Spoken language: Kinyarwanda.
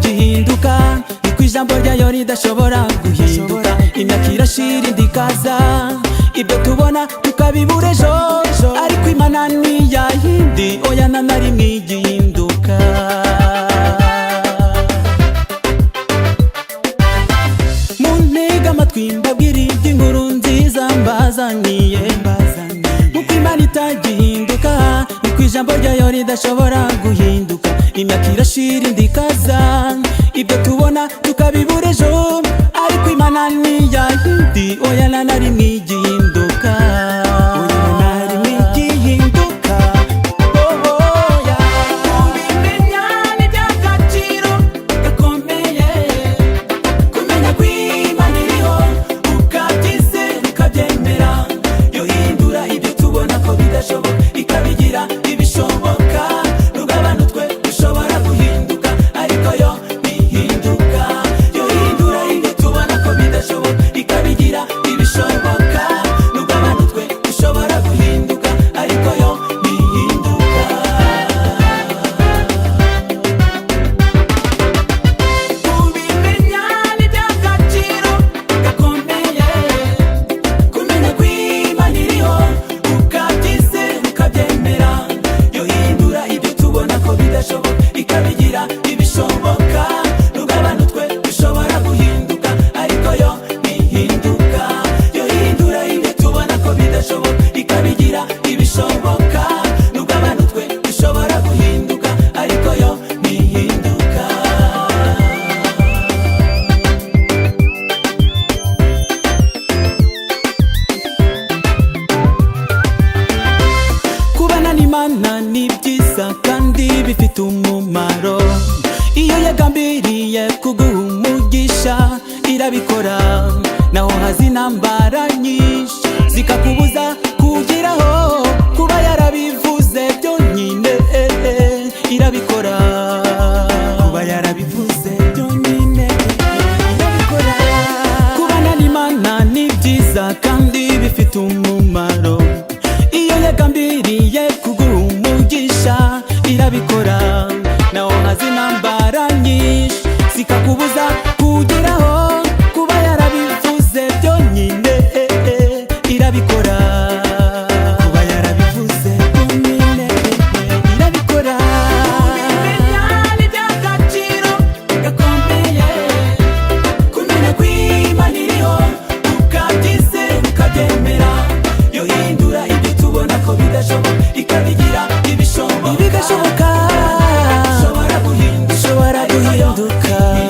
itagihinduka, niko ijambo ryayo ridashobora guhinduka. Imyaka irashira indi ikaza, ibyo tubona tukabibura ejo, ariko Imana ntiyahindi, oya na rimwe igihinduka. Muntege amatwi mbabwire iby'inkuru nziza mbazaniye, nkuko Imana itagihinduka, niko ijambo ryayo ridashobora guhinduka. Imyaka irashira indi ikaza, ibyo tubona tukabibura ejo, ariko Imana ntiyahindi, oya na rimwe igihinduka. Imana ni byiza kandi bifite umumaro, iyo yagambiriye kuguha umugisha irabikora, naho haza intambara nyinshi zikakubuza kugeraho, kuba yarabivuze byonyine irabikora, kuba yarabivuze byonyine irabikora. Kubana n'Imana ni byiza kandi bifite umumaro, iyo yagambiriye kuguha umugisha irabikora, naho haza intambara nyinshi zikakubuza kugeraho, kuba yarabivuze byonyine irabikora, kuba yarabivuze byonyine irabikora. Kumenya ni iby'agaciro gakomeye, kumenya ko Imana iriho ukabyizera ukabyemera, yo hindura ibyo tubona ko bidashoboka ikabigira ibishoboka, ishobora guhinduka.